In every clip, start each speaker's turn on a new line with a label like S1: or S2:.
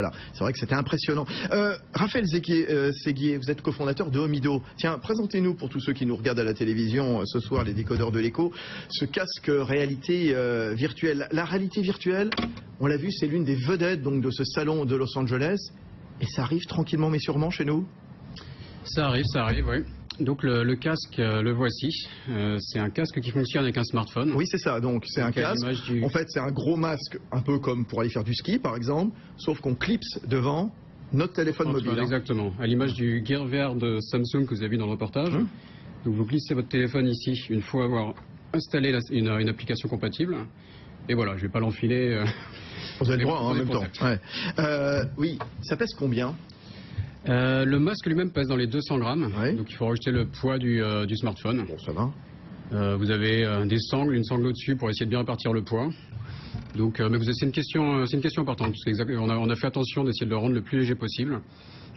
S1: Voilà, c'est vrai que c'était impressionnant. Raphaël Séguier, vous êtes cofondateur de Omido. Tiens, présentez-nous pour tous ceux qui nous regardent à la télévision ce soir, les décodeurs de l'écho, ce casque réalité virtuelle. La réalité virtuelle, on l'a vu, c'est l'une des vedettes donc, de ce salon de Los Angeles. Et ça arrive tranquillement mais sûrement chez nous?
S2: Ça arrive, oui. Donc le casque, le voici. C'est un casque qui fonctionne avec un smartphone.
S1: Oui, c'est ça. Donc c'est un casque. En fait, c'est un gros masque, un peu comme pour aller faire du ski, par exemple, sauf qu'on clipse devant notre téléphone mobile.
S2: Exactement. À l'image du Gear VR de Samsung que vous avez vu dans le reportage. Donc vous glissez votre téléphone ici une fois avoir installé une application compatible. Et voilà, je vais pas l'enfiler.
S1: Vous avez le droit en même temps. Ouais. Oui, ça pèse combien?
S2: Le masque lui-même pèse dans les 200 grammes, donc il faut rajouter le poids du smartphone.
S1: Bon, ça va.
S2: Vous avez des sangles, une sangle au-dessus pour essayer de bien répartir le poids. Donc, mais c'est une question importante. On a fait attention d'essayer de le rendre le plus léger possible.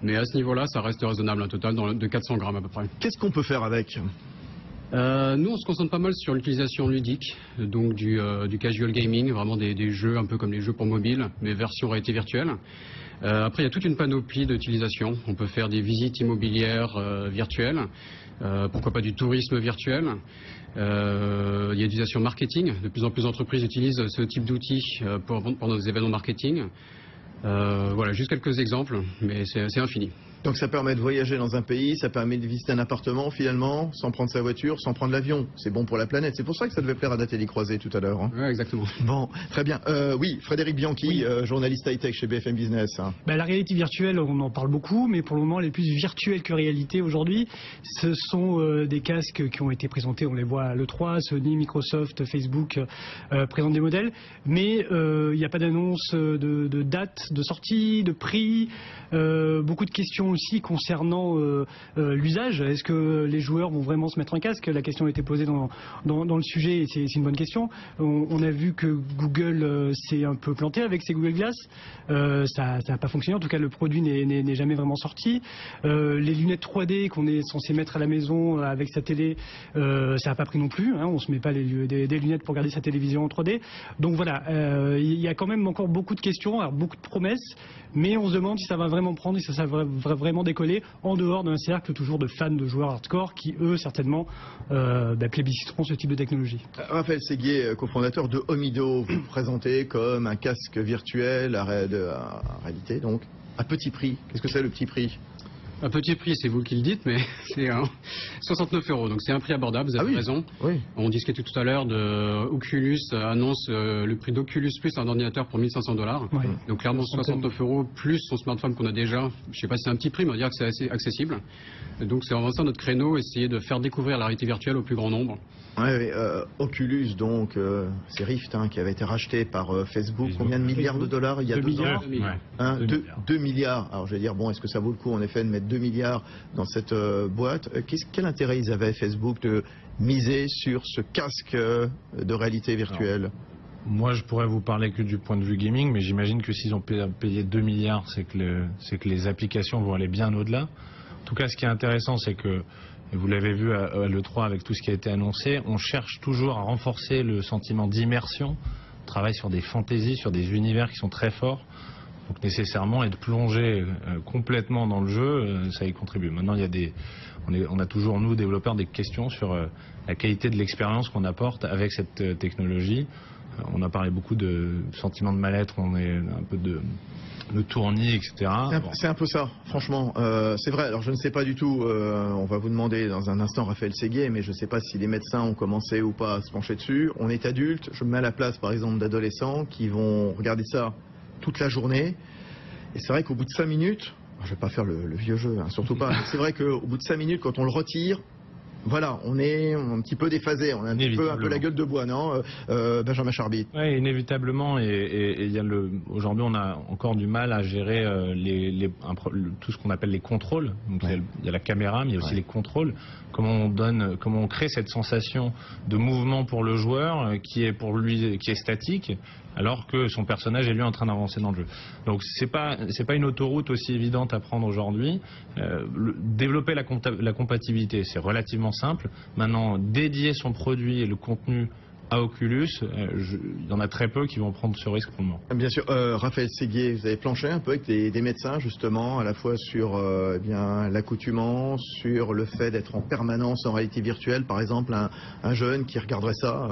S2: Mais à ce niveau-là, ça reste raisonnable, un total de 400 grammes à peu près.
S1: Qu'est-ce qu'on peut faire avec?
S2: Nous, on se concentre pas mal sur l'utilisation ludique, donc du casual gaming, vraiment des jeux un peu comme les jeux pour mobile, mais version réalité virtuelle. Après, il y a toute une panoplie d'utilisation. On peut faire des visites immobilières virtuelles, pourquoi pas du tourisme virtuel. Il y a l'utilisation marketing. De plus en plus d'entreprises utilisent ce type d'outils pour nos événements marketing. Voilà, juste quelques exemples, mais c'est infini.
S1: Donc ça permet de voyager dans un pays, ça permet de visiter un appartement finalement, sans prendre sa voiture, sans prendre l'avion. C'est bon pour la planète. C'est pour ça que ça devait plaire à Nathalie Croiset tout à l'heure. Hein.
S2: Oui, exactement.
S1: Bon, très bien. Oui, Frédéric Bianchi, journaliste high-tech chez BFM Business. Hein.
S3: La réalité virtuelle, on en parle beaucoup, mais pour le moment, les plus virtuelles que réalité aujourd'hui, ce sont des casques qui ont été présentés, on les voit à l'E3, Sony, Microsoft, Facebook présentent des modèles, mais il n'y a pas d'annonce de date de sortie, de prix, beaucoup de questions aussi concernant l'usage. Est-ce que les joueurs vont vraiment se mettre un casque? La question a été posée dans le sujet et c'est une bonne question. On a vu que Google s'est un peu planté avec ses Google Glass. Ça n'a pas fonctionné. En tout cas, le produit n'est jamais vraiment sorti. Les lunettes 3D qu'on est censé mettre à la maison avec sa télé, ça n'a pas pris non plus. Hein. On ne se met pas des lunettes pour regarder sa télévision en 3D. Donc voilà, il y a quand même encore beaucoup de questions, alors beaucoup de promesses, mais on se demande si ça va vraiment prendre et si ça va vraiment décoller en dehors d'un cercle toujours de fans de joueurs hardcore qui, eux, certainement, plébisciteront ce type de technologie.
S1: Raphaël Séguier, cofondateur de Omido, vous vous présentez comme un casque virtuel à réalité, donc à petit prix. Qu'est-ce que c'est le petit prix?
S2: À petit prix, c'est vous qui le dites, mais c'est 69 €. Donc c'est un prix abordable, vous avez raison.
S1: Oui.
S2: On discutait tout à l'heure de Oculus annonce le prix d'Oculus plus un ordinateur pour 1500 $.
S3: Ouais.
S2: Donc clairement 69 € plus son smartphone qu'on a déjà. Je sais pas si c'est un petit prix, mais on va dire que c'est assez accessible. Donc c'est vraiment ça notre créneau, essayer de faire découvrir la réalité virtuelle au plus grand nombre.
S1: Ouais, Oculus, donc, c'est Rift qui avait été racheté par Facebook. Combien de milliards de dollars il y a 2 ans? 2 milliards. Alors je vais dire, bon, est-ce que ça vaut le coup en effet de mettre 2 milliards dans cette boîte? Quel intérêt ils avaient, Facebook, de miser sur ce casque de réalité virtuelle?
S4: Alors, moi, je pourrais vous parler que du point de vue gaming, mais j'imagine que s'ils ont payé 2 milliards, c'est que les applications vont aller bien au-delà. En tout cas, ce qui est intéressant, c'est que, et vous l'avez vu à l'E3 avec tout ce qui a été annoncé, on cherche toujours à renforcer le sentiment d'immersion. On travaille sur des fantaisies, sur des univers qui sont très forts. Donc nécessairement, être plongé complètement dans le jeu, ça y contribue. Maintenant, on a toujours, nous, développeurs, des questions sur la qualité de l'expérience qu'on apporte avec cette technologie. On a parlé beaucoup de sentiments de mal-être, on est un peu de tournis, etc.
S1: C'est un peu ça, franchement. C'est vrai, alors je ne sais pas du tout, on va vous demander dans un instant, Raphaël Séguier, mais je ne sais pas si les médecins ont commencé ou pas à se pencher dessus. On est adulte, je me mets à la place par exemple d'adolescents qui vont regarder ça toute la journée. Et c'est vrai qu'au bout de 5 minutes, je ne vais pas faire le vieux jeu, surtout pas, mais c'est vrai qu'au bout de 5 minutes, quand on le retire, voilà, on est un petit peu déphasé, on a un peu la gueule de bois, non, Benjamin Charbit?
S4: Oui, inévitablement, et aujourd'hui on a encore du mal à gérer tout ce qu'on appelle les contrôles. Donc il y a la caméra, mais il y a aussi les contrôles. Comment on crée cette sensation de mouvement pour le joueur qui est pour lui qui est statique, alors que son personnage est lui en train d'avancer dans le jeu. Donc c'est pas une autoroute aussi évidente à prendre aujourd'hui. Développer la compatibilité, c'est relativement simple. Maintenant, dédier son produit et le contenu à Oculus, il y en a très peu qui vont prendre ce risque pour le moment.
S1: Bien sûr, Raphaël Séguier, vous avez planché un peu avec des médecins justement, à la fois sur eh bien l'accoutumance, sur le fait d'être en permanence en réalité virtuelle, par exemple un jeune qui regarderait ça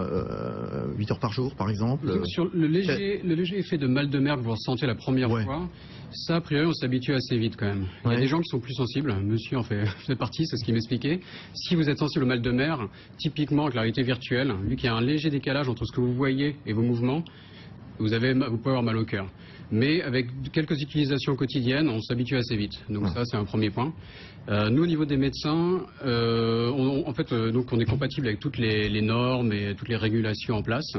S1: 8 heures par jour par exemple.
S2: Sur le léger effet de mal de mer que vous ressentez la première fois, ça a priori on s'habitue assez vite quand même. Il y a des gens qui sont plus sensibles, monsieur en fait partie, c'est ce qu'il m'expliquait. Si vous êtes sensible au mal de mer, typiquement avec la réalité virtuelle, vu qu'il y a un léger décalage entre ce que vous voyez et vos mouvements, vous pouvez avoir mal au cœur. Mais avec quelques utilisations quotidiennes, on s'habitue assez vite. Donc ça, c'est un premier point. Nous, au niveau des médecins, donc on est compatible avec toutes les normes et toutes les régulations en place.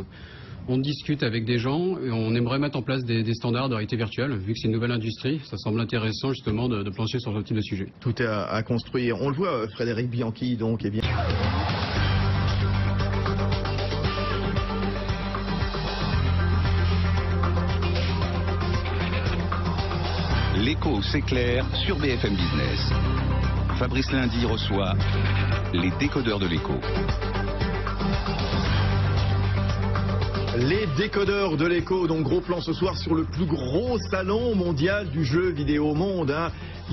S2: On discute avec des gens et on aimerait mettre en place des standards de réalité virtuelle. Vu que c'est une nouvelle industrie, ça semble intéressant justement de plancher sur ce type de sujet.
S1: Tout est à construire. On le voit, Frédéric Bianchi, donc, eh bien...
S5: L'écho s'éclaire sur BFM Business. Fabrice Lundi reçoit les décodeurs de l'écho.
S1: Les décodeurs de l'écho, donc gros plan ce soir sur le plus gros salon mondial du jeu vidéo au monde,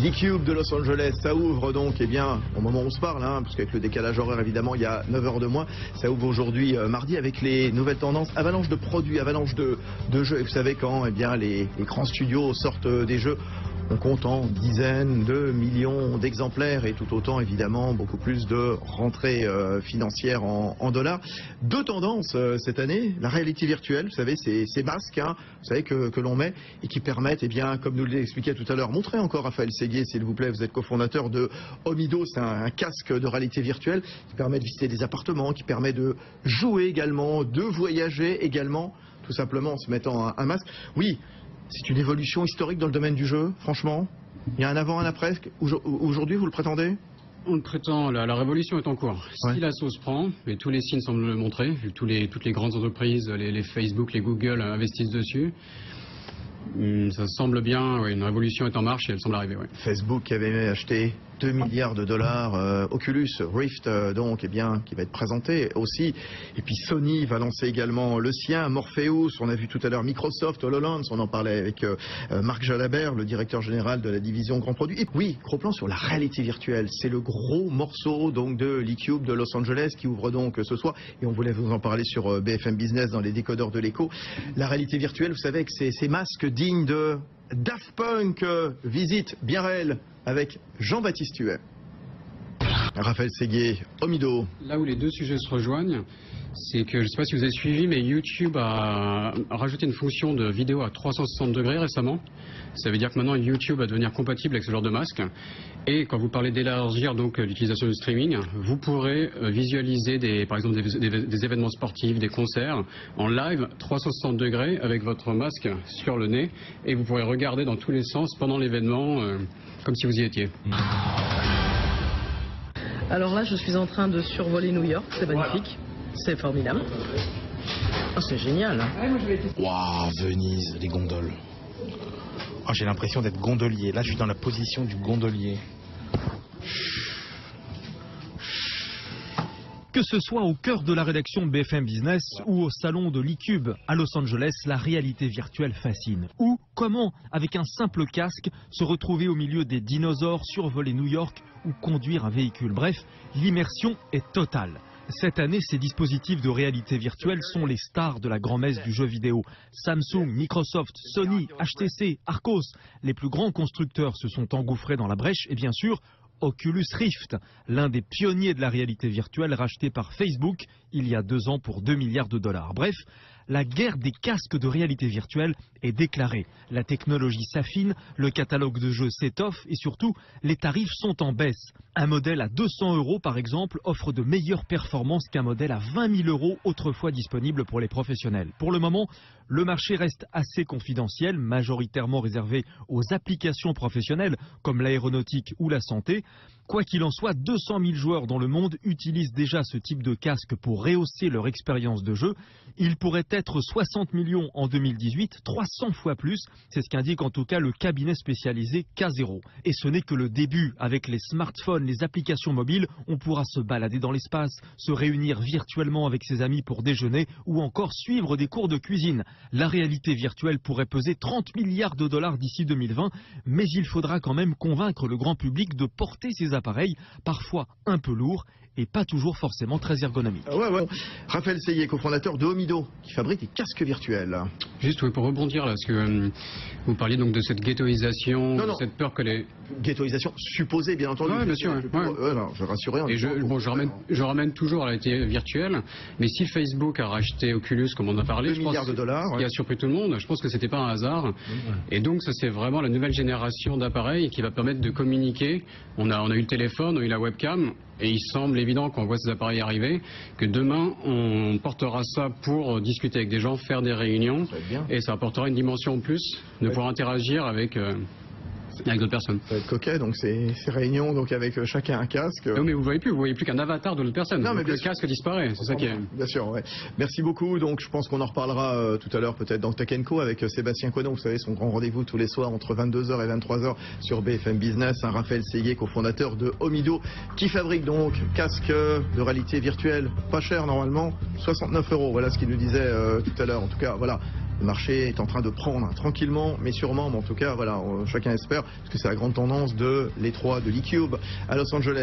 S1: l'E-Cube de Los Angeles. Ça ouvre donc, eh bien, au moment où on se parle, parce qu'avec le décalage horaire évidemment il y a 9 heures de moins, ça ouvre aujourd'hui mardi avec les nouvelles tendances, avalanche de produits, avalanche de jeux. Et vous savez quand les grands studios sortent des jeux, on compte en dizaines de millions d'exemplaires et tout autant évidemment beaucoup plus de rentrées financières en dollars. Deux tendances cette année, la réalité virtuelle, vous savez ces masques vous savez que l'on met et qui permettent, comme nous l'expliquait tout à l'heure, montrez encore Raphaël Séguier s'il vous plaît, vous êtes cofondateur de Omido, c'est un casque de réalité virtuelle qui permet de visiter des appartements, qui permet de jouer également, de voyager également, tout simplement en se mettant un masque. Oui. C'est une évolution historique dans le domaine du jeu, franchement. Il y a un avant, un après. Aujourd'hui, vous le prétendez ?
S2: On le prétend, la révolution est en cours. Si la sauce prend, et tous les signes semblent le montrer, vu que toutes les grandes entreprises, les Facebook, les Google investissent dessus, ça semble bien, une révolution est en marche et elle semble arriver.
S1: Facebook avait acheté 2 milliards de dollars, Oculus Rift donc qui va être présenté aussi, et puis Sony va lancer également le sien, Morpheus, on a vu tout à l'heure Microsoft, HoloLens, on en parlait avec Marc Jalabert, le directeur général de la division Grand Produit. Et oui, gros plan sur la réalité virtuelle, c'est le gros morceau donc de l'E-Cube de Los Angeles qui ouvre donc ce soir, et on voulait vous en parler sur BFM Business dans les décodeurs de l'écho. La réalité virtuelle, vous savez, avec ces masques dignes de Daft Punk, visite bien réelle avec Jean-Baptiste Huet. Raphaël Séguier, Omido.
S2: Là où les deux sujets se rejoignent, c'est que, je ne sais pas si vous avez suivi, mais YouTube a rajouté une fonction de vidéo à 360 degrés récemment. Ça veut dire que maintenant YouTube va devenir compatible avec ce genre de masque. Et quand vous parlez d'élargir donc l'utilisation du streaming, vous pourrez visualiser par exemple des événements sportifs, des concerts en live 360 degrés avec votre masque sur le nez, et vous pourrez regarder dans tous les sens pendant l'événement comme si vous y étiez.
S6: Alors là, je suis en train de survoler New York, c'est magnifique, c'est formidable. Oh, c'est génial.
S7: Waouh, Venise, les gondoles. Oh, j'ai l'impression d'être gondolier. Là, je suis dans la position du gondolier.
S8: Que ce soit au cœur de la rédaction de BFM Business ou au salon de l'E-Cube à Los Angeles, la réalité virtuelle fascine. Ou comment, avec un simple casque, se retrouver au milieu des dinosaures, survoler New York ou conduire un véhicule. Bref, l'immersion est totale. Cette année, ces dispositifs de réalité virtuelle sont les stars de la grand-messe du jeu vidéo. Samsung, Microsoft, Sony, HTC, Arcos, les plus grands constructeurs se sont engouffrés dans la brèche et bien sûr, Oculus Rift, l'un des pionniers de la réalité virtuelle racheté par Facebook il y a 2 ans pour 2 milliards de dollars. Bref, la guerre des casques de réalité virtuelle est déclarée. La technologie s'affine, le catalogue de jeux s'étoffe et surtout, les tarifs sont en baisse. Un modèle à 200 € par exemple offre de meilleures performances qu'un modèle à 20 000 € autrefois disponible pour les professionnels. Pour le moment, le marché reste assez confidentiel, majoritairement réservé aux applications professionnelles comme l'aéronautique ou la santé. Quoi qu'il en soit, 200 000 joueurs dans le monde utilisent déjà ce type de casque pour rehausser leur expérience de jeu. Il pourrait être 60 millions en 2018, 300 fois plus. C'est ce qu'indique en tout cas le cabinet spécialisé K0. Et ce n'est que le début. Avec les smartphones abandonne les applications mobiles, on pourra se balader dans l'espace, se réunir virtuellement avec ses amis pour déjeuner ou encore suivre des cours de cuisine. La réalité virtuelle pourrait peser 30 milliards de dollars d'ici 2020, mais il faudra quand même convaincre le grand public de porter ces appareils, parfois un peu lourds et pas toujours forcément très ergonomiques.
S1: Ouais. Raphaël Seyé, cofondateur de Omido, qui fabrique des casques virtuels.
S2: Juste pour rebondir là, parce que vous parliez donc de cette ghettoisation, de cette peur que les...
S1: Ghettoisation supposée, bien entendu.
S2: Oui, bien sûr.
S1: Je rassurais.
S2: Et je ramène toujours à la réalité virtuelle, mais si Facebook a racheté Oculus, comme on a parlé,
S1: 2 milliards de dollars,
S2: qui a surpris tout le monde, je pense que c'était pas un hasard. Et donc ça c'est vraiment la nouvelle génération d'appareils qui va permettre de communiquer. On a eu le téléphone, on a eu la webcam, et il semble évident quand on voit ces appareils arriver que demain on portera ça pour discuter avec des gens, faire des réunions, et ça apportera une dimension en plus de pouvoir interagir avec d'autres personnes.
S1: Ça va être coquet, donc ces réunions donc avec chacun un casque.
S2: Non mais vous voyez plus qu'un avatar de l'autre personne.
S1: Non, mais
S2: le casque disparaît, c'est ça qui est...
S1: Bien sûr, ouais. Merci beaucoup, donc je pense qu'on en reparlera tout à l'heure peut-être dans Tech & Co avec Sébastien Coinon, vous savez, son grand rendez-vous tous les soirs entre 22h et 23h sur BFM Business. Raphaël Seyé, cofondateur de Omido, qui fabrique donc casque de réalité virtuelle, pas cher normalement, 69 €, voilà ce qu'il nous disait tout à l'heure. En tout cas, voilà. Le marché est en train de prendre tranquillement, mais sûrement. Mais en tout cas, voilà, chacun espère, parce que c'est la grande tendance de l'E3 de l'eCube à Los Angeles.